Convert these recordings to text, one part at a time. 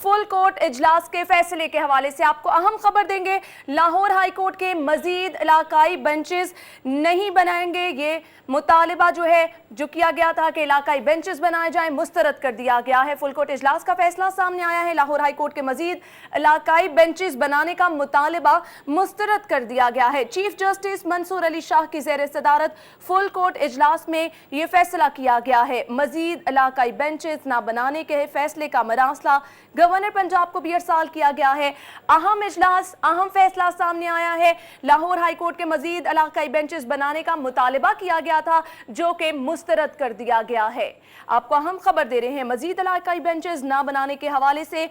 Full court इजलास के फैसले के हवाले से आपको अहम खबर देंगे। लाहौर हाई कोर्ट के मजीद इलाकाई बेंचेस नहीं बनाएंगे। ये मुतालिबा जो किया गया था कि इलाकाई बेंचेस बनाए जाएं, मुस्तरद कर दिया गया है। फुल कोर्ट इजलास का फैसला सामने आया है। लाहौर हाई कोर्ट के मजीद इलाकाई बेंचेस बनाने का मुतालिबा मुस्तरद कर दिया गया है। चीफ जस्टिस मंसूर अली शाह की ज़ेर सदारत फुल कोर्ट इजलास में ये फैसला किया गया है। मजीद इलाकाई बेंचेस न बनाने के फैसले का मरासला गवर्नर पंजाब को भी अरसाल किया गया है। अहम इजलास, अहम फैसला सामने आया है। लाहौर हाई कोर्ट के मजीद इलाकाई बेंचेस बनाने का मुतालिबा किया गया था, जो कि मुस्तरद कर दिया गया है। आपको अहम खबर दे रहे हैं, मजीद इलाकाई बेंचेस ना बनाने के हवाले से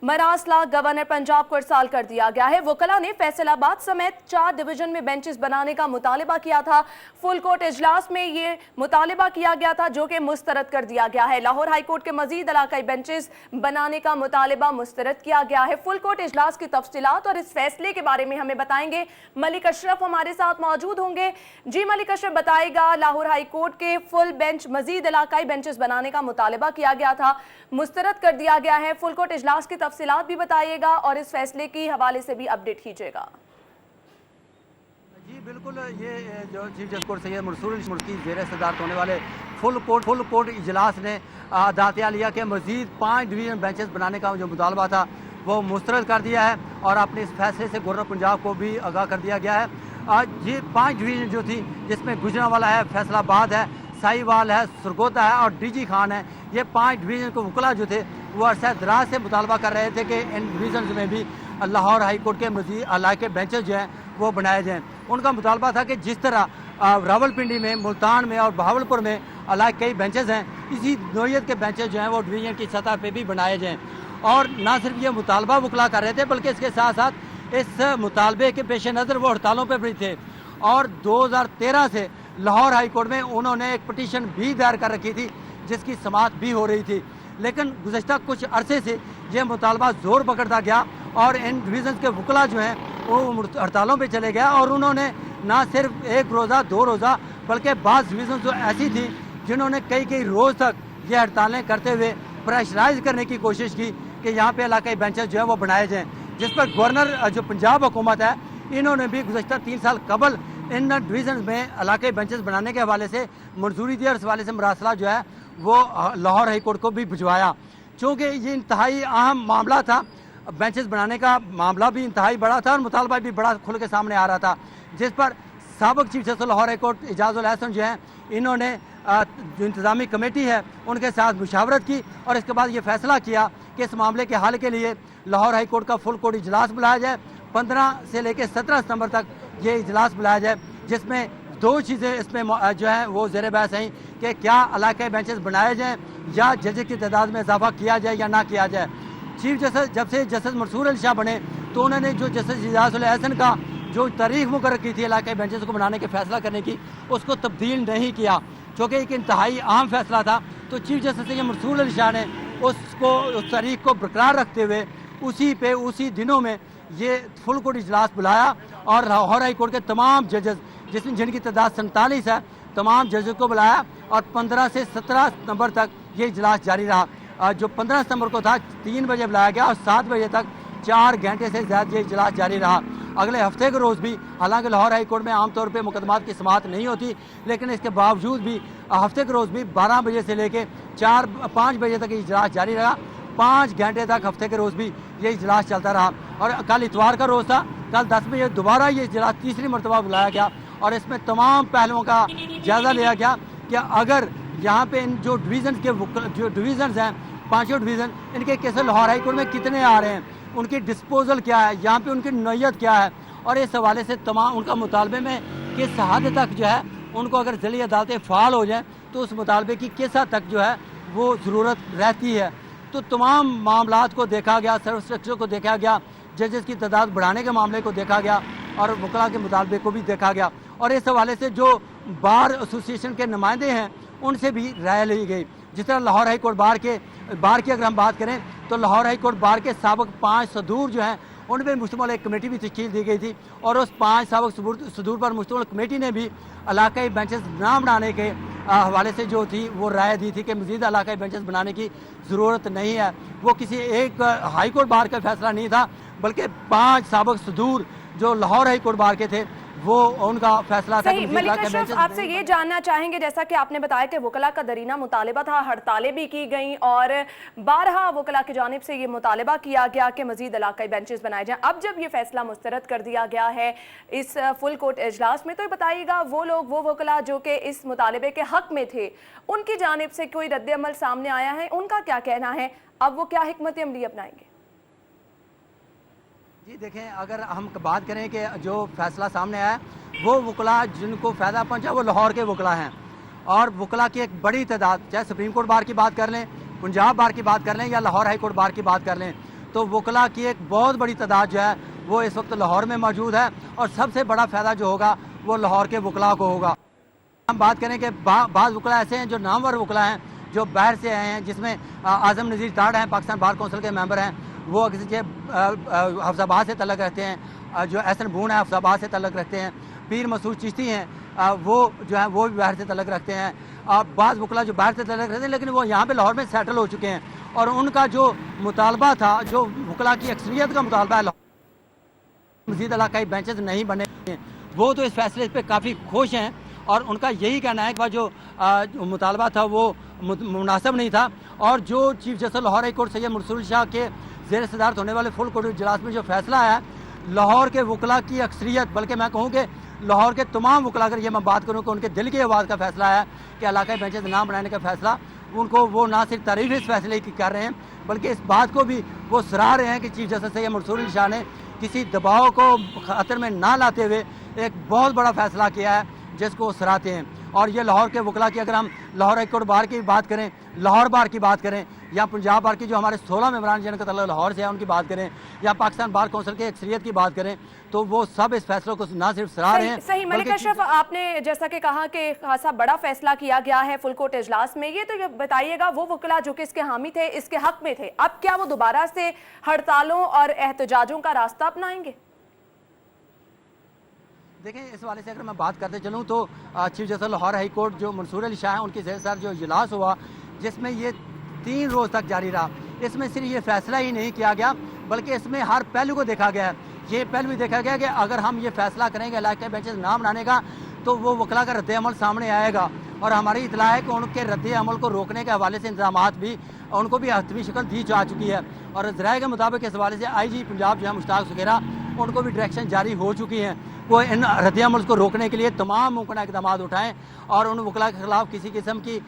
मरासला गवर्नर पंजाब को अरसाल कर दिया गया है। वकला ने फैसलाबाद समेत 4 डिवीजन में बेंचेस बनाने का मुतालिबा किया था। फुल कोर्ट इजलास में ये मुतालिबा किया गया था, जो कि मुस्तरद कर दिया गया है। लाहौर हाई कोर्ट के मजीद इलाकाई बेंचेस बनाने का मुतालिबा मुस्तरद किया गया है। फुल कोर्ट इजलास की तफसीलात और इस फैसले के बारे में हमें बताएंगे मलिक अशरफ हमारे साथ मौजूद होंगे। जी मलिक अशरफ, बताएगा लाहौर हाई कोर्ट के फुल बेंच मजीद इलाकाई बेंचेस बनाने का मुतालिबा किया गया था, मुस्तरद कर दिया गया है। फुल कोर्ट इजलास की तफसीलात भी बताइएगा और इस फैसले की हवाले से भी अपडेट कीजिएगा। जी बिल्कुल, ये जो chief justice court Syed Mansoor Ali Shah की ज़ेर सदारत होने वाले फुल कोर्ट इजलास ने दातिया लिया कि मज़ीद 5 डिवीज़न बेंचेस बनाने का जो मुतालबा था वो मुस्तरद कर दिया है और अपने इस फैसले से गवर्नर पंजाब को भी आगाह कर दिया गया है। ये 5 डिवीज़न जो थी, जिसमें गुजरांवाला है, फैसलाबाद है, साहिवाल है, सरगोदा है और डीजी खान है, ये 5 डिवीज़न को वकला जो थे वो अरसा दराज से मुतालबा कर रहे थे कि इन डिवीज़न में भी लाहौर हाई कोर्ट के मज़ीद इलाके बेंचेस जो हैं वो बनाए जाएँ। उनका मुतालबा था कि जिस तरह रावलपिंडी में, मुल्तान में और बहावलपुर में इलाके बेंचेस हैं, इसी नौइयत के बेंचेस जो हैं वो डिवीज़न की सतह पर भी बनाए जाएँ। और ना सिर्फ ये मुतालबा वकला कर रहे थे, बल्कि इसके साथ साथ इस मुतालबे के पेश नज़र वो हड़तालों पर भी थे। और 2013 से लाहौर हाई कोर्ट में उन्होंने एक पटिशन भी दायर कर रखी थी, जिसकी समाअत भी हो रही थी। लेकिन गुज़श्ता कुछ अरसे से ये मुतालबा ज़ोर पकड़ता गया और इन डिवीज़न के वकला जो हैं वो हड़तालों पे चले गया। और उन्होंने ना सिर्फ 1 रोज़ा 2 रोज़ा बल्कि बाज़ डिवीज़न तो ऐसी थी जिन्होंने कई रोज़ तक ये हड़तालें करते हुए प्रेशराइज करने की कोशिश की कि यहाँ पे इलाकाई बेंचेस जो है वो बनाए जाएँ, जिस पर गवर्नर जो पंजाब हुकूमत है इन्होंने भी गुज़श्ता 3 साल कबल इन डिवीज़न में इलाकाई बेंचेस बनाने के हवाले से मंजूरी दी और इस हवाले से मरासला जो है वो लाहौर हाई कोर्ट को भी भिजवाया। चूँकि ये इंतहाई अहम मामला था, बेंचेस बनाने का मामला भी इंतहाई बड़ा था और मुतालबा भी बड़ा खुल के सामने आ रहा था, जिस पर साबिक़ chief justice Lahore high court Ijazul Ahsan जो हैं इन्होंने जो इंतज़ामी कमेटी है उनके साथ मुशावरत की और इसके बाद ये फैसला किया कि इस मामले के हल के लिए लाहौर हाई कोर्ट का फुल कोर्ट इजलास बुलाया जाए। 15 से लेकर 17 सितंबर तक ये इजलास बुलाया जाए, जिसमें 2 चीज़ें इसमें जो है वो ज़ेर बहस हैं कि क्या इलाकाई बेंचेस बनाए जाएँ या जजेस की तादाद में इजाफा किया जाए या ना किया जाए। चीफ जस्टिस जब से जस्टिस मंसूर अली शाह बने तो उन्होंने जो जस्टिस इजाज़ुल अहसन का जो तारीख मुकर्रर की थी इलाकाई बेंचेस को बनाने के फैसला करने की, उसको तब्दील नहीं किया, चूँकि एक इंतहाई अहम फैसला था। तो चीफ जस्टिस मंसूर अली शाह ने उस तारीख को बरकरार रखते हुए उसी दिनों में ये फुल कोर्ट इजलास बुलाया और लाहौर हाई कोर्ट के तमाम जजेस, जिनकी तादाद 47 है, तमाम जजेस को बुलाया और 15 से 17 सितंबर तक ये इजलास जारी रहा। जो 15 सितंबर को था 3 बजे बुलाया गया और 7 बजे तक 4 घंटे से ज़्यादा ये इजलास जारी रहा। अगले हफ्ते के रोज़ भी, हालांकि लाहौर हाई कोर्ट में आमतौर पर मुकदमात की समाअत नहीं होती, लेकिन इसके बावजूद भी हफ्ते के रोज़ भी 12 बजे से लेकर 5 बजे तक ये इजलास जारी रहा। 5 घंटे तक हफ्ते के रोज़ भी ये इजलास चलता रहा। और कल इतवार का रोज़ था, कल 10 बजे दोबारा ये इजलास तीसरी मरतबा बुलाया गया और इसमें तमाम पहलुओं का जायज़ा लिया गया कि अगर यहाँ पे इन जो डिवीज़न हैं, 5 डिवीज़न, इनके केस लाहौर हाई कोर्ट में कितने आ रहे हैं, उनकी डिस्पोजल क्या है, यहाँ पे उनकी नौइयत क्या है, और इस हवाले से तमाम उनका मुतालबे में किस हद तक जो है उनको अगर जली अदालतें फ़ाल हो जाएँ तो उस मुतालबे की किस हद तक जो है वो ज़रूरत रहती है। तो तमाम मामलात को देखा गया, सर्व स्ट्रक्चर को देखा गया, जजेस की तादाद बढ़ाने के मामले को देखा गया और वकला के मुतालबे को भी देखा गया। और इस हवाले से जो बार एसोसिएशन के नुमाइंदे हैं उनसे भी राय ली गई। जिस तरह लाहौर हाई कोर्ट बार की अगर हम बात करें तो लाहौर हाई कोर्ट बार के साबिक़ 5 सदूर जो हैं उन पर मुश्तमिल एक कमेटी भी तश्कील दी गई थी और उस 5 साबिक़ सदूर पर मुश्तमिल कमेटी ने भी इलाकाई बेंचेस ना बनाने के حوالے سے جو تھی وہ رائے دی تھی کہ مزید علاقائی بینچز بنانے کی ضرورت نہیں ہے، وہ کسی ایک ہائی کورٹ بار کا فیصلہ نہیں تھا، بلکہ 5 سابق صدور جو لاہور ہائی کورٹ بار کے تھے وہ ان کا فیصلہ تھا۔ صحیح ملک اشرف، آپ سے یہ جاننا چاہیں گے، جیسا کہ آپ نے بتایا کہ وکلاء کا درینہ مطالبہ تھا، ہڑتالیں بھی کی گئیں اور بارہا وکلاء کی جانب سے یہ مطالبہ کیا گیا کہ مزید علاقائی بینچز بنائے جائیں۔ اب جب یہ فیصلہ مسترد کر دیا گیا ہے اس فل کورٹ اجلاس میں، تو بتائیے گا وہ لوگ، وہ وکلاء جو کہ اس مطالبے کے حق میں تھے، ان کی جانب سے کوئی رد عمل سامنے آیا ہے؟ ان کا کیا کہنا ہے؟ اب وہ کیا حکمت عملی اپنائیں گے؟ جی دیکھیں، اگر ہم بات کریں کہ جو فیصلہ سامنے آیا وہ وکلاء جن کو فائدہ پہنچا وہ لاہور کے وکلاء ہیں، اور وکلاء کی ایک بڑی تعداد، چاہے سپریم کورٹ بار کی بات کر لیں، پنجاب بار کی بات کر لیں یا لاہور ہائی کورٹ بار کی بات کر لیں، تو وکلاء کی ایک بہت بڑی تعداد جو ہے وہ اس وقت لاہور میں موجود ہے، اور سب سے بڑا فائدہ جو ہوگا وہ لاہور کے وکلاء کو ہوگا۔ ہم بات کریں کہ بعض وکلاء ایسے ہیں جو نامور وکلاء ہیں جو باہر سے آئے ہیں، جس میں اعظم نذیر ڈاڑ ہیں، پاکستان بار کونسل کے ممبر ہیں، وہ حفظ آباد سے تعلق رکھتے ہیں، جو احسن بھون ہے حفظ آباد سے تعلق رکھتے ہیں، پیر مسعود چشتی ہیں وہ جو ہیں وہ بھی باہر سے تعلق رکھتے ہیں، بعض وکلاء جو باہر سے تعلق رکھتے ہیں لیکن وہ یہاں پہ لاہور میں سیٹل ہو چکے ہیں، اور ان کا جو مطالبہ تھا، جو وکلاء کی اکثریت کا مطالبہ ہے مزید علاقائی بینچز نہیں بنے ہیں، وہ تو اس فیصلے پہ کافی خوش ہیں، اور ان کا یہی کہنا ہے کہ جو مطالبہ تھا وہ مناسب نہیں تھا، اور جو chief justice Lahore high court Syed Mansoor Shah کے زیر صدارت ہونے والے فل کورٹ اجلاس میں جو فیصلہ آیا، لاہور کے وکلاء کی اکثریت، بلکہ میں کہوں کہ لاہور کے تمام وکلاء، اگر یہ میں بات کروں کہ ان کے دل کی آواز کا فیصلہ ہے کہ علاقائی بینچز نہ بنانے کا فیصلہ، ان کو وہ نہ صرف تعریف اس فیصلے کی کر رہے ہیں بلکہ اس بات کو بھی وہ سراہ رہے ہیں کہ چیف جسٹس سید مرسول شاہ نے کسی دباؤ کو خاطر میں نہ لاتے ہوئے ایک بہت بڑا فیصلہ کیا ہے جس کو وہ سراہتے ہیں۔ اور یہ لاہور کے وکلاء کی، اگر ہم لاہور ہائی کورٹ بار کی بات کریں، لاہور بار کی بات کریں، یا پنجاب بار کی جو ہمارے 16 ممبران جن کا تعلق لاہور سے ہے ان کی بات کریں، یا پاکستان بار کونسل کے اکثریت کی بات کریں، تو وہ سب اس فیصلوں کو نہ صرف سراہ رہے ہیں۔ صحیح ملک اشرف، آپ نے جیسا کہ کہا کہ خاصا بڑا فیصلہ کیا گیا ہے فل کورٹ اجلاس میں، یہ تو یہ بتائیے گا وہ وکلاء جو کہ اس کے حامی تھے، اس کے حق میں تھے، اب کیا وہ دوبارہ سے ہڑتالوں اور احتجاجوں کا راستہ اپنائیں گے؟ دیکھیں، اس حوالے سے اگر میں بات کرتے چلوں تو chief justice Lahore high court جو منصور علی شاہ ہیں، ان کی زیر صدارت جو اجلاس ہوا جس میں یہ 3 روز تک جاری رہا، اس میں صرف یہ فیصلہ ہی نہیں کیا گیا بلکہ اس میں ہر پہلو کو دیکھا گیا ہے۔ یہ پہلو بھی دیکھا گیا کہ اگر ہم یہ فیصلہ کریں گے علاقائی بینچز نہ بنانے کا تو وہ وکلاء کا رد عمل سامنے آئے گا، اور ہماری اطلاع ہے کہ ان کے رد عمل کو روکنے کے حوالے سے انتظامات بھی ان کو بھی حتمی شکل دی جا چکی ہے، اور ذرائع کے مطابق اس حوالے سے آئی جی پنجاب جو ہے مشتاق سکھیرا، ان کو بھی ڈائریکشن جاری ہو چکی ہیں، وہ ان رد عمل کو روکنے کے لیے تمام ممکنہ اقدامات اٹھائیں اور ان وکلاء کے خلاف کسی قسم کی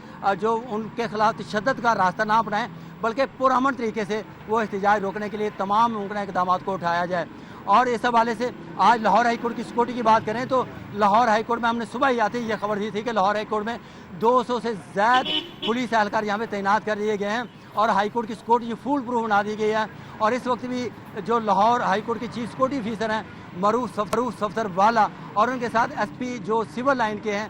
جو ان کے خلاف تشدد کا راستہ نہ اپنائیں بلکہ پرامن طریقے سے وہ احتجاج روکنے کے لیے تمام ممکنہ اقدامات کو اٹھایا جائے۔ اور اس حوالے سے آج لاہور ہائی کورٹ کی سیکورٹی کی بات کریں تو لاہور ہائی کورٹ میں ہم نے صبح ہی آتے ہی یہ خبر دی تھی کہ لاہور ہائی کورٹ میں 200 سے زائد پولیس اہلکار یہاں پہ تعینات کر دیے گئے ہیں، اور ہائی کورٹ کی سیکورٹی فول پروف بنا دی گئی ہے، اور اس وقت بھی جو لاہور ہائی کورٹ کے چیف سیکورٹی آفیسر ہیں معروف سفر والا، اور ان کے ساتھ ایس پی جو سول لائن کے ہیں،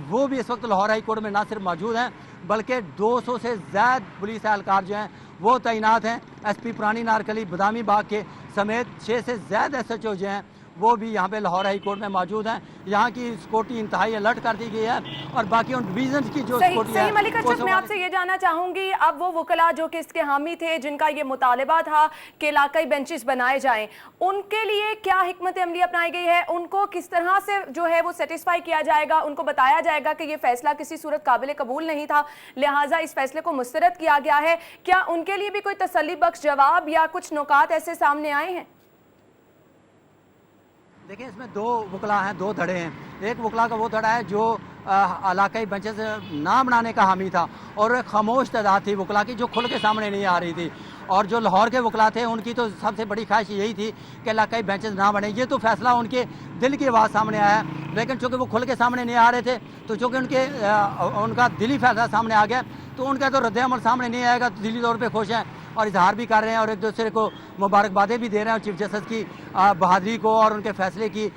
وہ بھی اس وقت لاہور ہائی کورٹ میں نہ صرف موجود ہیں بلکہ 200 سے زائد پولیس اہلکار جو ہیں وہ تعینات ہیں، ایس پی پرانی نارکلی بادامی باغ کے سمیت 6 سے زائد ایس ایچ او جو ہیں وہ بھی یہاں پہ لاہور ہائی کورٹ میں موجود ہیں۔ یہاں کی سیکورٹی انتہائی الرٹ کر دی گئی ہے، اور باقی ان ڈویژنز کی جو سیکورٹی ہے۔ صحیح ملک اشرف، میں آپ سے یہ جاننا چاہوں گی، اب وہ وکلاء جو کہ اس کے حامی تھے، جن کا یہ مطالبہ تھا کہ علاقائی بینچز بنائے جائیں، ان کے لیے کیا حکمت عملی اپنائی گئی ہے؟ ان کو کس طرح سے جو ہے وہ سیٹسفائی کیا جائے گا؟ ان کو بتایا جائے گا کہ یہ فیصلہ کسی صورت قابل قبول نہیں تھا، لہٰذا اس فیصلے کو مسترد کیا گیا ہے؟ کیا ان کے لیے بھی کوئی تسلی بخش جواب یا کچھ نکات ایسے سامنے آئے ہیں؟ دیکھیں، اس میں 2 وکلاء ہیں، 2 دھڑے ہیں۔ ایک وکلاء کا وہ دھڑا ہے جو علاقائی بینچز نہ بنانے کا حامی تھا، اور ایک خاموش تعداد تھی وکلاء کی جو کھل کے سامنے نہیں آ رہی تھی، اور جو لاہور کے وکلاء تھے ان کی تو سب سے بڑی خواہش یہی تھی کہ علاقائی بینچز نہ بنے۔ یہ تو فیصلہ ان کے دل کی آواز سامنے آیا ہے، لیکن چونکہ وہ کھل کے سامنے نہیں آ رہے تھے تو چونکہ ان کا دلی فیصلہ سامنے آ گیا تو ان کا تو رد عمل سامنے نہیں آئے گا، تو دلی طور پہ خوش ہیں اور اظہار بھی کر رہے ہیں اور ایک دوسرے کو مبارکبادیں بھی دے رہے ہیں، اور چیف جسٹس کی بہادری کو اور ان کے فیصلے کی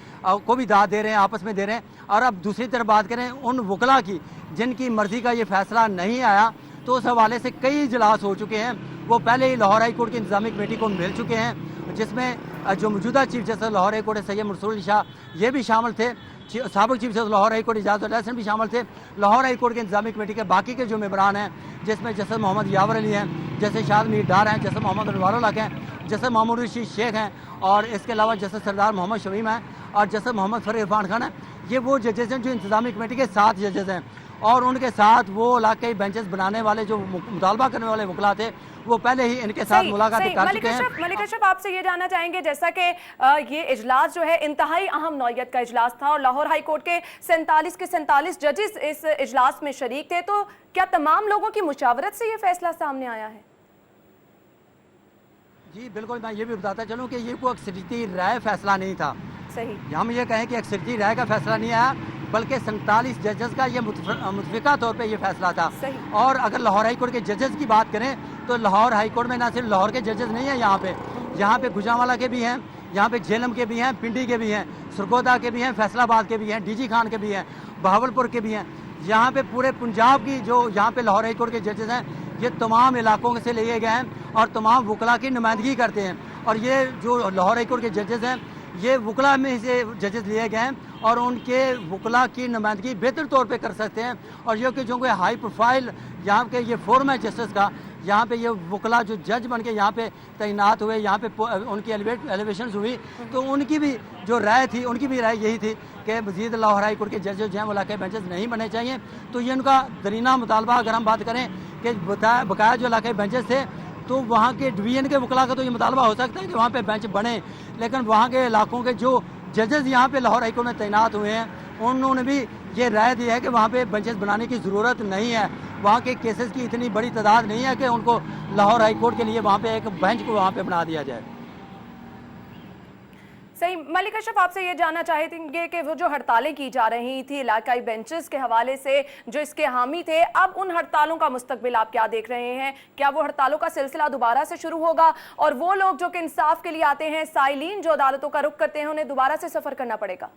کو بھی داد دے رہے ہیں، آپس میں دے رہے ہیں۔ اور اب دوسری طرف بات کریں ان وکلاء کی جن کی مرضی کا یہ فیصلہ نہیں آیا، تو اس حوالے سے کئی اجلاس ہو چکے ہیں، وہ پہلے ہی لاہور ہائی کورٹ کی انتظامی کمیٹی کو مل چکے ہیں، جس میں جو موجودہ chief justice Lahore high court Syed Mansoor Ali Shah یہ بھی شامل تھے، साबिक chief justice Lahore high court Ijazul Ahsan भी शामिल थे। लाहौर हाई कोर्ट के इंतजामी कमेटी के बाकी के जो मेंबरान हैं, जिसमें जस्टिस मोहम्मद यावर अली हैं, जस्टिस शाद मीर डार हैं, जस्टिस मोहम्मद अनवारुल हक हैं, जस्टिस मोहम्मद रशीद शेख हैं, और इसके अलावा जस्टिस सरदार मोहम्मद शमीम हैं और जस्टिस मोहम्मद फरीद इरफान खान हैं। ये वो जजेस हैं जो इंतजामी कमेटी के 7 जजेस हैं, और उनके साथ वो इलाकाई बेंचेस बनाने वाले जो मुतालबा करने वाले वकला थे, वो पहले ही इनके साथ मुलाकातें कर चुके हैं। मलिक अशरफ, आपसे ये जानना चाहेंगे, जैसा कि ये इजलास जो है इंतहाई अहम नौयत का इजलास था और लाहौर हाई कोर्ट के 47 के 47 जजेस इस इजलास में शरीक थे, तो क्या तमाम लोगों की मुशावरत से ये फैसला सामने आया है? जी बिल्कुल, मैं ये भी बताता चलूँ कि ये कोई अक्सरियती राय फैसला नहीं था। सही, हम ये कहें कि अक्सरियती राय का फैसला नहीं आया, बल्कि 47 जजेस का ये मुतफिका तौर पे ये फैसला था। और अगर लाहौर हाई कोर्ट के जजेस की बात करें तो लाहौर हाई कोर्ट में ना सिर्फ लाहौर के जजेस नहीं हैं, यहाँ पे गुजरांवाला के भी हैं, यहाँ पे झेलम के भी हैं, पिंडी के भी हैं, सरगोदा के भी हैं, फैसलाबाद के भी हैं, डीजी खान के भी हैं, बहावलपुर के भी हैं। यहाँ पे पूरे पंजाब की जो यहाँ पे लाहौर हाई कोर्ट के जजेस हैं, ये तमाम इलाकों से लिए गए हैं और तमाम वकला की नुमाइंदगी करते हैं। और ये जो लाहौर हाई कोर्ट के जजेस हैं, ये वकला में से जजेस लिए गए हैं और उनके वकला की नुमाइंदगी बेहतर तौर पे कर सकते हैं। और ये कि जो कोई हाई प्रोफाइल यहाँ के ये फोरम है जस्टिस का, यहाँ पे ये वकला जो जज बन के यहाँ पे तैनात हुए, यहाँ पे उनकी एलिवेशन हुई, तो उनकी भी जो राय थी, उनकी भी राय यही थी कि मज़ीद लाहौर हाई कोर्ट के जज जो हैं वो इलाकाई बेंचेस नहीं बनने चाहिए। तो ये उनका दरीना मुतालबा, अगर हम बात करें कि बकाया जो इलाकाई बेंचेस थे, तो वहाँ के डिवीजन के वकला का तो ये मुतालबा हो सकता है कि वहाँ पे बेंच बने, लेकिन वहाँ के इलाकों के जो जजेस यहाँ पे लाहौर हाई कोर्ट में तैनात हुए हैं, उन्होंने भी ये राय दी है कि वहाँ पे बेंचेस बनाने की ज़रूरत नहीं है। वहाँ के केसेस की इतनी बड़ी तादाद नहीं है कि उनको लाहौर हाई कोर्ट के लिए वहाँ पे एक बेंच को वहाँ पे बना दिया जाए। सही, मलिक अशरफ, आपसे ये जानना चाहेंगे कि वो जो हड़तालें की जा रही थी इलाकाई बेंचेस के हवाले से, जो इसके हामी थे, अब उन हड़तालों का मुस्तकबिल आप क्या देख रहे हैं? क्या वो हड़तालों का सिलसिला दोबारा से शुरू होगा और वो लोग जो कि इंसाफ के लिए आते हैं, साइलीन जो अदालतों का रुख करते हैं, उन्हें दोबारा से सफ़र करना पड़ेगा?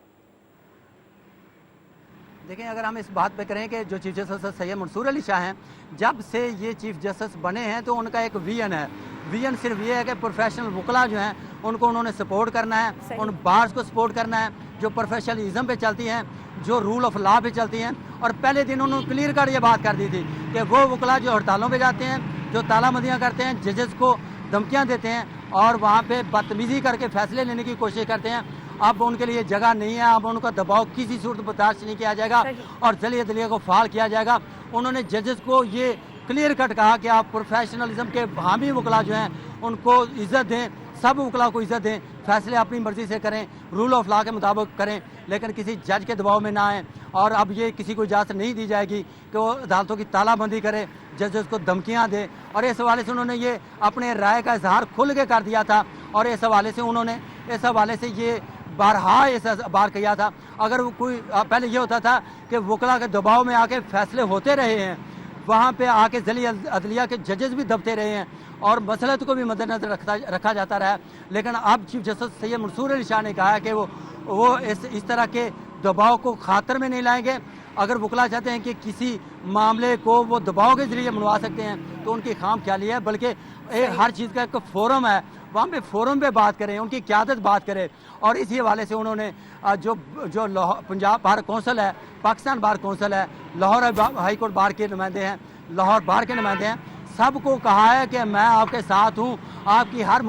देखें, अगर हम इस बात पे करें कि जो चीफ जस्टिस सैयद मंसूर अली शाह हैं, जब से ये चीफ जस्टिस बने हैं तो उनका एक विजन है। विजन सिर्फ ये है कि प्रोफेशनल वकला जो हैं उनको उन्होंने सपोर्ट करना है, उन बार्स को सपोर्ट करना है जो प्रोफेशनलिज्म पे चलती हैं, जो रूल ऑफ लॉ पे चलती हैं। और पहले दिन उन्होंने क्लियर कट ये बात कर दी थी कि वो वकला जो हड़तालों पे जाते हैं, जो तालाबंदियाँ करते हैं, जजेस को धमकियाँ देते हैं और वहाँ पे बदतमीज़ी करके फैसले लेने की कोशिश करते हैं, अब उनके लिए जगह नहीं है। अब उनका दबाव किसी सूरत बर्दाश्त नहीं किया जाएगा और जली अदलिया को फाल किया जाएगा। उन्होंने जजेस को ये क्लियर कट कहा कि आप प्रोफेशनलिज्म के हामी वकला जो हैं उनको इज़्ज़त दें, सब वकला को इज़्ज़त दें, फैसले अपनी मर्ज़ी से करें, रूल ऑफ लॉ के मुताबिक करें, लेकिन किसी जज के दबाव में ना आएँ। और अब ये किसी को इजाज़त नहीं दी जाएगी कि वो अदालतों की तालाबंदी करे, जजेस को धमकियाँ दे। और इस हवाले से उन्होंने ये अपने राय का इजहार खुल के कर दिया था और इस हवाले से उन्होंने ये बारहा इस बार किया था। अगर वो कोई पहले ये होता था कि वकला के दबाव में आके फैसले होते रहे हैं, वहाँ पे आके जली अदलिया के जजेस भी दबते रहे हैं और मसलत को भी मद्देनजर रखा जाता रहा। लेकिन अब चीफ जस्टिस सैयद मंसूर अली शाह ने कहा है कि वो इस तरह के दबाव को खातर में नहीं लाएंगे। अगर वकला चाहते हैं कि किसी मामले को वो दबाव के जरिए मनवा सकते हैं तो उनकी खाम ख्याली है, बल्कि हर चीज़ का एक फोरम है, वहाँ पे फोरम पे बात करें, उनकी क़यादत बात करें। और इसी हवाले से उन्होंने जो पंजाब बार कौंसिल है, पाकिस्तान बार कौंसिल है, लाहौर हाई कोर्ट बार के नुमाइंदे हैं, लाहौर बार के नुमाइंदे हैं, सबको कहा है कि मैं आपके साथ हूँ, आपकी हर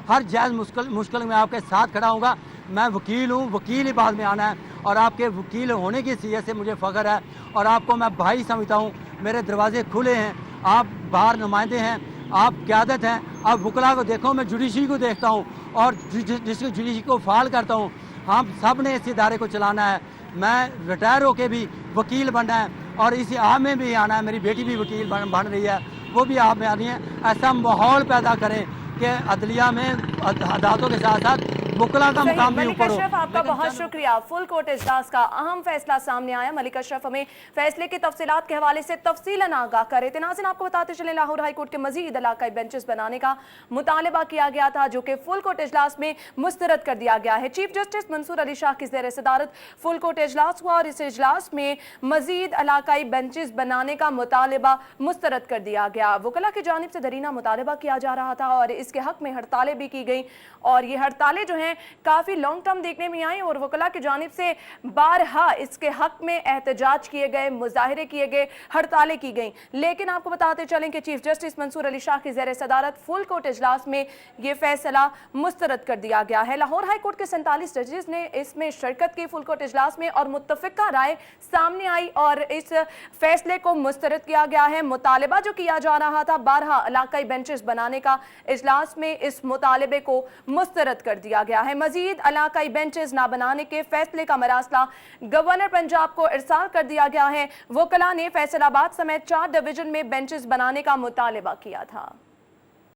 हर जायज़ मुश्किल में आपके साथ खड़ा हूँगा। मैं वकील हूँ, वकील ही बाद में आना है और आपके वकील होने की हैसियत से मुझे फ़ख्र है और आपको मैं भाई समझता हूँ। मेरे दरवाजे खुले हैं, आप बाहर नुमाइंदे हैं, आप क़यादत हैं। अब वकला को देखो, मैं जुडिशरी को देखता हूँ और जुडिशरी को फाल करता हूँ। हम सब ने इस इदारे को चलाना है। मैं रिटायर होके भी वकील बनना है और इसी आप में भी आना है। मेरी बेटी भी वकील बन रही है, वो भी आप में आ रही है। ऐसा माहौल पैदा करें कि अदलिया में अदालतों के साथ साथ वकला का मुकाम भी ऊपर हो। मलिक अशरफ, आपका बहुत शुक्रिया। फुल कोर्ट इजलास का अहम फैसला सामने आया। मलिक अशरफ हमें फैसले की तफसीलात के हवाले से तफसीलन आगाह कर रहे थे। नाज़रीन, आपको बताते चले लाहौर हाई कोर्ट के मजीद इलाकाई बेंचेस बनाने का मुतालबा किया गया था, जो कि फुल कोर्ट इजलास में मुस्तरद कर दिया गया है। चीफ जस्टिस मंसूर अली शाह की ज़ेर सदारत फुल कोर्ट इजलास हुआ और इस इजलास में मजीद इलाकाई बेंचेस बनाने का मुतालबा मुस्तरद कर दिया गया। वकला की जानिब से दरीना मुतालबा किया जा रहा था और इसके हक में हड़तालें भी की गई और ये हड़तालें जो हैं हैं काफ़ी लॉन्ग टर्म देखने में आई और वकला की जानिब से बारहा इसके हक में एहतजाज किए गए, मुजाहरे किए गए, हड़तालें की गई। लेकिन आपको बताते चलें कि चीफ जस्टिस मंसूर अली शाह की ज़ेर सदारत फुल कोर्ट इजलास में ये फैसला मुस्तरद कर दिया गया है। लाहौर हाई कोर्ट के 47 जजेस ने इसमें शिरकत की फुल कोर्ट इजलास में और मुत्तफिका राय सामने आई और इस फैसले को मुस्तरद किया गया है। मुतालबा जो किया जा रहा था 12 इलाकाई बेंचेस बनाने का, इजलास में इस मुतालबे को मुस्तरद कर दिया गया है। मजीद इलाकाई बेंचेस ना बनाने के फैसले का मरासला गवर्नर पंजाब को इरसाल कर दिया गया है। वकला ने फैसलाबाद समेत 4 डिवीजन में बेंचेस बनाने का मुतालबा किया था।